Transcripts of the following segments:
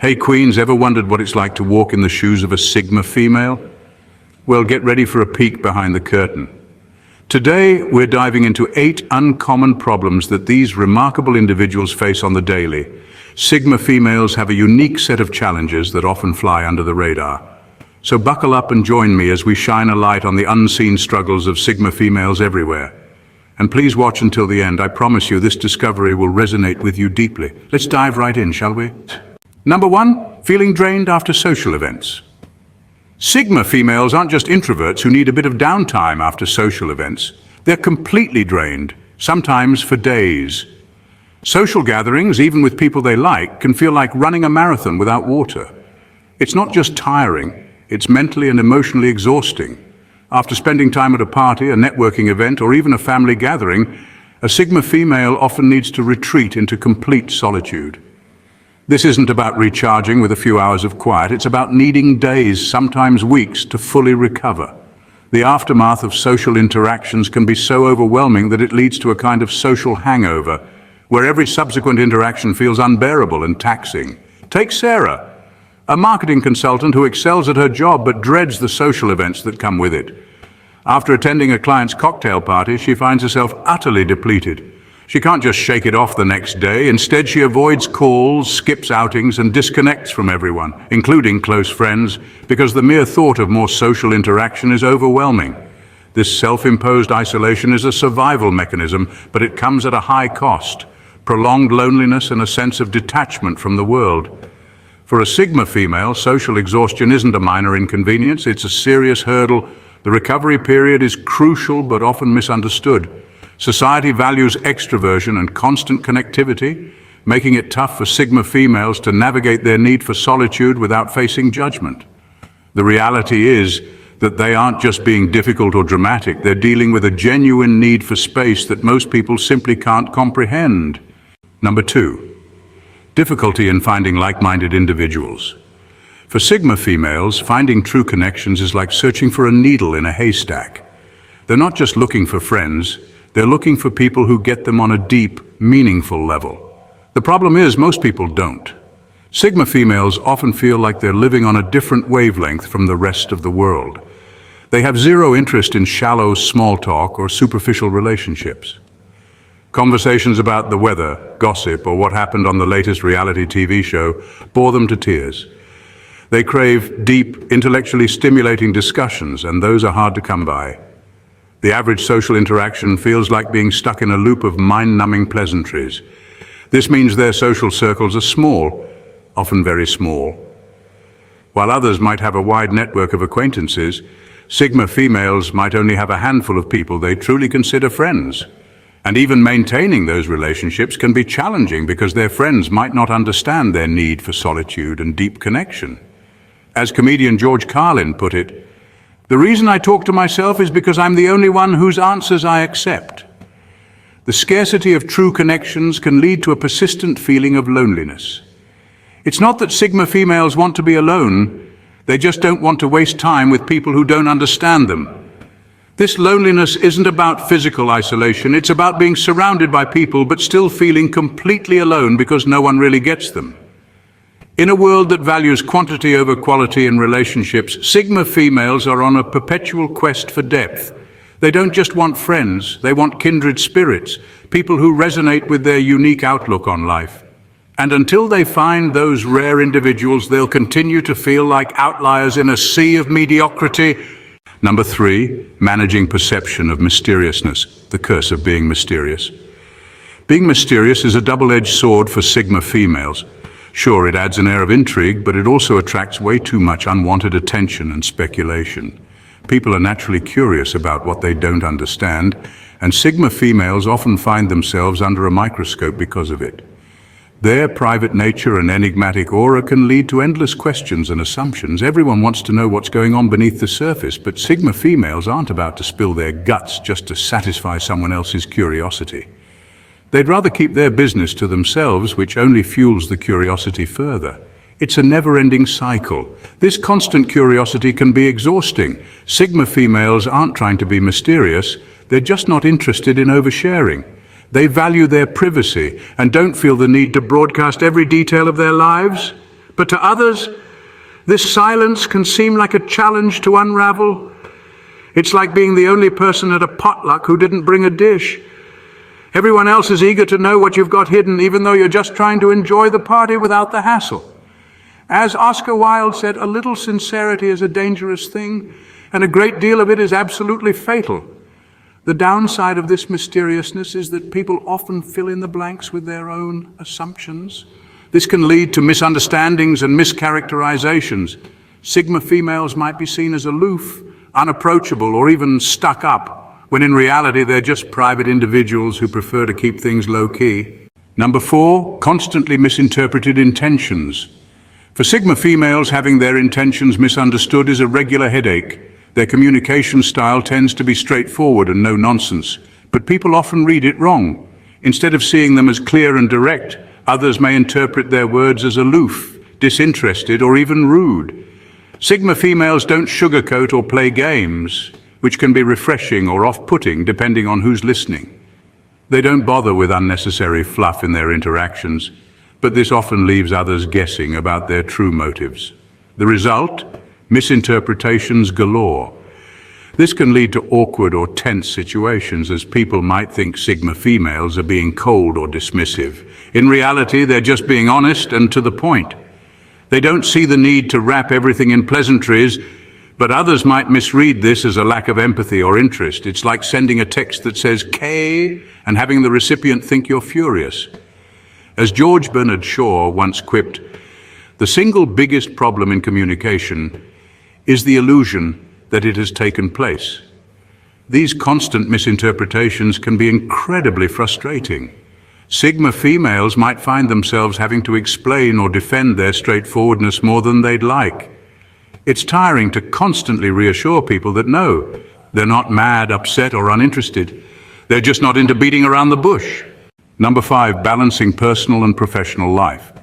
Hey Queens, ever wondered what it's like to walk in the shoes of a Sigma female? Well, get ready for a peek behind the curtain. Today, we're diving into 8 uncommon problems that these remarkable individuals face on the daily. Sigma females have a unique set of challenges that often fly under the radar. So buckle up and join me as we shine a light on the unseen struggles of Sigma females everywhere. And please watch until the end. I promise you this discovery will resonate with you deeply. Let's dive right in, shall we? Number 1, feeling drained after social events. Sigma females aren't just introverts who need a bit of downtime after social events. They're completely drained, sometimes for days. Social gatherings, even with people they like, can feel like running a marathon without water. It's not just tiring, it's mentally and emotionally exhausting. After spending time at a party, a networking event, or even a family gathering, a Sigma female often needs to retreat into complete solitude. This isn't about recharging with a few hours of quiet, it's about needing days, sometimes weeks, to fully recover. The aftermath of social interactions can be so overwhelming that it leads to a kind of social hangover, where every subsequent interaction feels unbearable and taxing. Take Sarah, a marketing consultant who excels at her job but dreads the social events that come with it. After attending a client's cocktail party, she finds herself utterly depleted. She can't just shake it off the next day. Instead, she avoids calls, skips outings, and disconnects from everyone, including close friends, because the mere thought of more social interaction is overwhelming. This self-imposed isolation is a survival mechanism, but it comes at a high cost: prolonged loneliness and a sense of detachment from the world. For a Sigma female, social exhaustion isn't a minor inconvenience, it's a serious hurdle. The recovery period is crucial but often misunderstood. Society values extroversion and constant connectivity, making it tough for Sigma females to navigate their need for solitude without facing judgment. The reality is that they aren't just being difficult or dramatic, they're dealing with a genuine need for space that most people simply can't comprehend. Number 2, difficulty in finding like-minded individuals. For Sigma females, finding true connections is like searching for a needle in a haystack. They're not just looking for friends, they're looking for people who get them on a deep, meaningful level. The problem is most people don't. Sigma females often feel like they're living on a different wavelength from the rest of the world. They have zero interest in shallow small talk or superficial relationships. Conversations about the weather, gossip, or what happened on the latest reality TV show bore them to tears. They crave deep, intellectually stimulating discussions, and those are hard to come by. The average social interaction feels like being stuck in a loop of mind-numbing pleasantries. This means their social circles are small, often very small. While others might have a wide network of acquaintances, Sigma females might only have a handful of people they truly consider friends. And even maintaining those relationships can be challenging because their friends might not understand their need for solitude and deep connection. As comedian George Carlin put it, "The reason I talk to myself is because I'm the only one whose answers I accept." The scarcity of true connections can lead to a persistent feeling of loneliness. It's not that Sigma females want to be alone, they just don't want to waste time with people who don't understand them. This loneliness isn't about physical isolation, it's about being surrounded by people but still feeling completely alone because no one really gets them. In a world that values quantity over quality in relationships, Sigma females are on a perpetual quest for depth. They don't just want friends, they want kindred spirits, people who resonate with their unique outlook on life. And until they find those rare individuals, they'll continue to feel like outliers in a sea of mediocrity. Number 3, managing perception of mysteriousness, the curse of being mysterious. Being mysterious is a double-edged sword for Sigma females. Sure, it adds an air of intrigue, but it also attracts way too much unwanted attention and speculation. People are naturally curious about what they don't understand, and Sigma females often find themselves under a microscope because of it. Their private nature and enigmatic aura can lead to endless questions and assumptions. Everyone wants to know what's going on beneath the surface, but Sigma females aren't about to spill their guts just to satisfy someone else's curiosity. They'd rather keep their business to themselves, which only fuels the curiosity further. It's a never-ending cycle. This constant curiosity can be exhausting. Sigma females aren't trying to be mysterious, they're just not interested in oversharing. They value their privacy and don't feel the need to broadcast every detail of their lives. But to others, this silence can seem like a challenge to unravel. It's like being the only person at a potluck who didn't bring a dish. Everyone else is eager to know what you've got hidden, even though you're just trying to enjoy the party without the hassle. As Oscar Wilde said, a little sincerity is a dangerous thing, and a great deal of it is absolutely fatal. The downside of this mysteriousness is that people often fill in the blanks with their own assumptions. This can lead to misunderstandings and mischaracterizations. Sigma females might be seen as aloof, unapproachable, or even stuck up, when in reality they're just private individuals who prefer to keep things low-key. Number 4, constantly misinterpreted intentions. For Sigma females, having their intentions misunderstood is a regular headache. Their communication style tends to be straightforward and no nonsense, but people often read it wrong. Instead of seeing them as clear and direct, others may interpret their words as aloof, disinterested, or even rude. Sigma females don't sugarcoat or play games, which can be refreshing or off-putting depending on who's listening. They don't bother with unnecessary fluff in their interactions, but this often leaves others guessing about their true motives. The result? Misinterpretations galore. This can lead to awkward or tense situations, as people might think Sigma females are being cold or dismissive. In reality, they're just being honest and to the point. They don't see the need to wrap everything in pleasantries, but others might misread this as a lack of empathy or interest. It's like sending a text that says K and having the recipient think you're furious. As George Bernard Shaw once quipped, the single biggest problem in communication is the illusion that it has taken place. These constant misinterpretations can be incredibly frustrating. Sigma females might find themselves having to explain or defend their straightforwardness more than they'd like. It's tiring to constantly reassure people that no, they're not mad, upset, or uninterested. They're just not into beating around the bush. Number 5, balancing personal and professional life.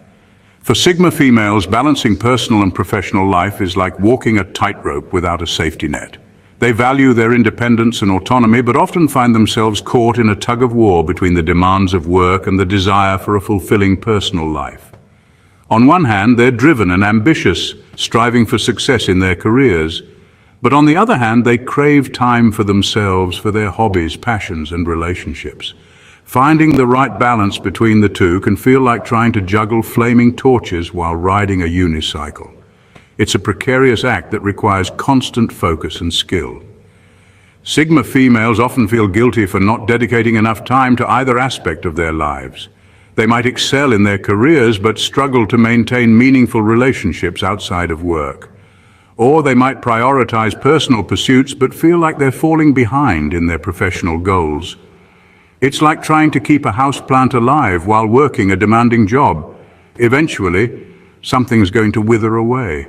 For Sigma females, balancing personal and professional life is like walking a tightrope without a safety net. They value their independence and autonomy, but often find themselves caught in a tug-of-war between the demands of work and the desire for a fulfilling personal life. On one hand, they're driven and ambitious, striving for success in their careers. But on the other hand, they crave time for themselves, for their hobbies, passions, and relationships. Finding the right balance between the two can feel like trying to juggle flaming torches while riding a unicycle. It's a precarious act that requires constant focus and skill. Sigma females often feel guilty for not dedicating enough time to either aspect of their lives. They might excel in their careers but struggle to maintain meaningful relationships outside of work. Or they might prioritize personal pursuits but feel like they're falling behind in their professional goals. It's like trying to keep a houseplant alive while working a demanding job. Eventually, something's going to wither away.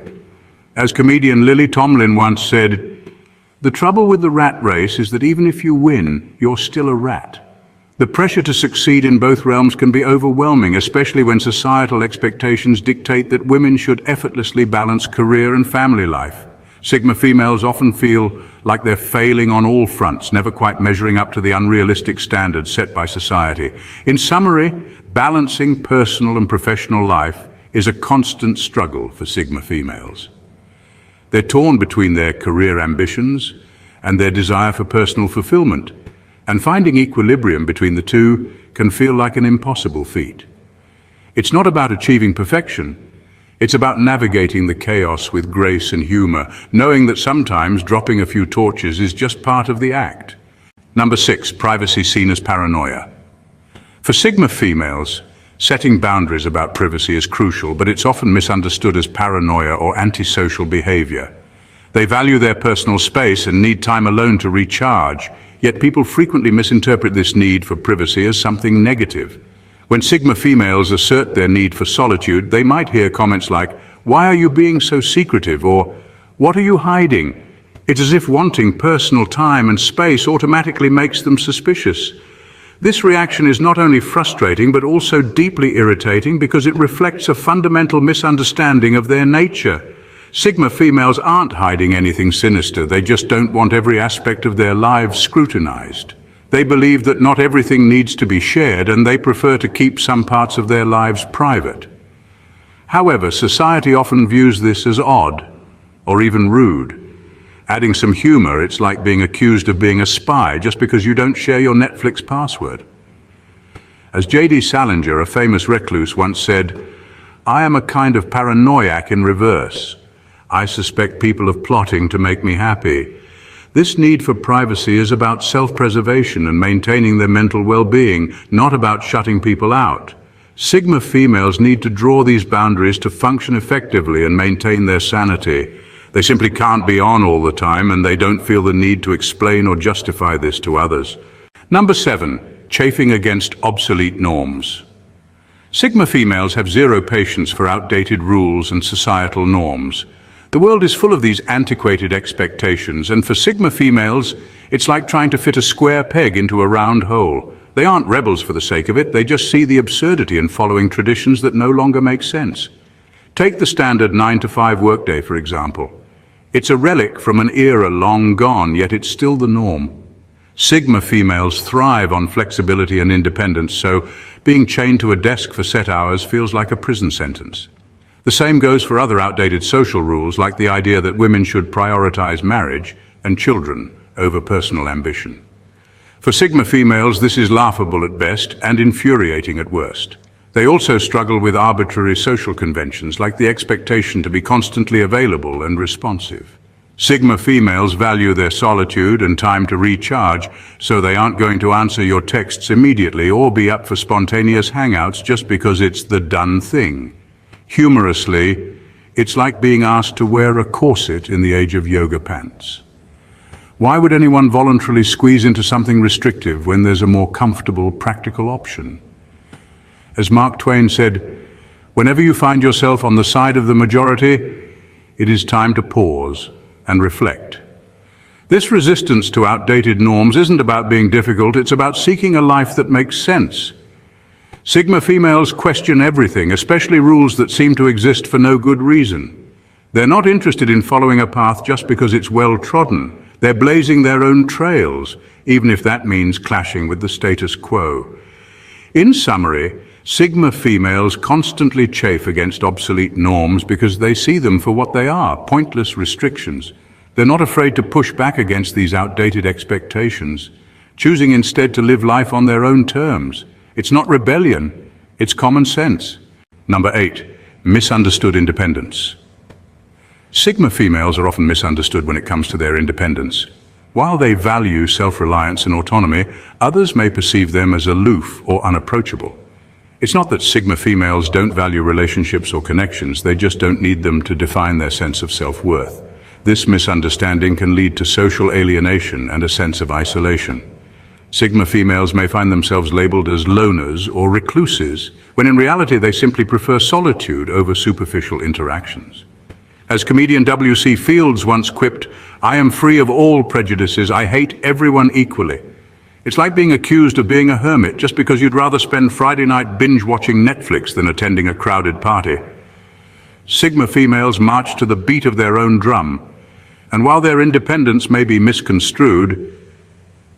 As comedian Lily Tomlin once said, "The trouble with the rat race is that even if you win, you're still a rat." The pressure to succeed in both realms can be overwhelming, especially when societal expectations dictate that women should effortlessly balance career and family life. Sigma females often feel like they're failing on all fronts, never quite measuring up to the unrealistic standards set by society. In summary, balancing personal and professional life is a constant struggle for Sigma females. They're torn between their career ambitions and their desire for personal fulfillment, and finding equilibrium between the two can feel like an impossible feat. It's not about achieving perfection. It's about navigating the chaos with grace and humor, knowing that sometimes dropping a few torches is just part of the act. Number 6, privacy seen as paranoia. For Sigma females, setting boundaries about privacy is crucial, but it's often misunderstood as paranoia or antisocial behavior. They value their personal space and need time alone to recharge, yet people frequently misinterpret this need for privacy as something negative. When Sigma females assert their need for solitude, they might hear comments like, "Why are you being so secretive?" or "What are you hiding?" It's as if wanting personal time and space automatically makes them suspicious. This reaction is not only frustrating but also deeply irritating because it reflects a fundamental misunderstanding of their nature. Sigma females aren't hiding anything sinister, they just don't want every aspect of their lives scrutinized. They believe that not everything needs to be shared, and they prefer to keep some parts of their lives private. However, society often views this as odd or even rude. Adding some humor, it's like being accused of being a spy just because you don't share your Netflix password. As J.D. Salinger, a famous recluse, once said, "I am a kind of paranoiac in reverse. I suspect people of plotting to make me happy." This need for privacy is about self-preservation and maintaining their mental well-being, not about shutting people out. Sigma females need to draw these boundaries to function effectively and maintain their sanity. They simply can't be on all the time, and they don't feel the need to explain or justify this to others. Number 7, chafing against obsolete norms. Sigma females have zero patience for outdated rules and societal norms. The world is full of these antiquated expectations, and for Sigma females, it's like trying to fit a square peg into a round hole. They aren't rebels for the sake of it, they just see the absurdity in following traditions that no longer make sense. Take the standard 9-to-5 workday, for example. It's a relic from an era long gone, yet it's still the norm. Sigma females thrive on flexibility and independence, so being chained to a desk for set hours feels like a prison sentence. The same goes for other outdated social rules, like the idea that women should prioritize marriage and children over personal ambition. For Sigma females, this is laughable at best and infuriating at worst. They also struggle with arbitrary social conventions, like the expectation to be constantly available and responsive. Sigma females value their solitude and time to recharge, so they aren't going to answer your texts immediately or be up for spontaneous hangouts just because it's the done thing. Humorously, it's like being asked to wear a corset in the age of yoga pants. Why would anyone voluntarily squeeze into something restrictive when there's a more comfortable, practical option? As Mark Twain said, whenever you find yourself on the side of the majority, it is time to pause and reflect. This resistance to outdated norms isn't about being difficult, it's about seeking a life that makes sense. Sigma females question everything, especially rules that seem to exist for no good reason. They're not interested in following a path just because it's well trodden. They're blazing their own trails, even if that means clashing with the status quo. In summary, Sigma females constantly chafe against obsolete norms because they see them for what they are, pointless restrictions. They're not afraid to push back against these outdated expectations, choosing instead to live life on their own terms. It's not rebellion, it's common sense. Number 8, misunderstood independence. Sigma females are often misunderstood when it comes to their independence. While they value self-reliance and autonomy, others may perceive them as aloof or unapproachable. It's not that Sigma females don't value relationships or connections, they just don't need them to define their sense of self-worth. This misunderstanding can lead to social alienation and a sense of isolation. Sigma females may find themselves labeled as loners or recluses, when in reality they simply prefer solitude over superficial interactions. As comedian W.C. Fields once quipped, "I am free of all prejudices, I hate everyone equally." It's like being accused of being a hermit just because you'd rather spend Friday night binge-watching Netflix than attending a crowded party. Sigma females march to the beat of their own drum, and while their independence may be misconstrued,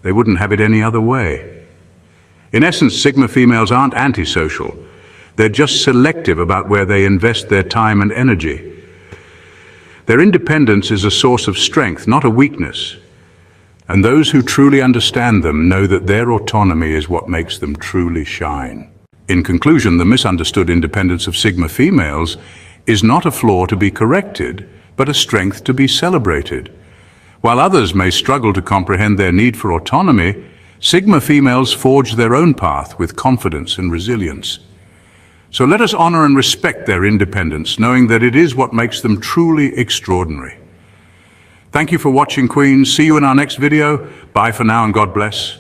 they wouldn't have it any other way. In essence, Sigma females aren't antisocial. They're just selective about where they invest their time and energy. Their independence is a source of strength, not a weakness. And those who truly understand them know that their autonomy is what makes them truly shine. In conclusion, the misunderstood independence of Sigma females is not a flaw to be corrected, but a strength to be celebrated. While others may struggle to comprehend their need for autonomy, Sigma females forge their own path with confidence and resilience. So let us honor and respect their independence, knowing that it is what makes them truly extraordinary. Thank you for watching, Queens. See you in our next video. Bye for now and God bless.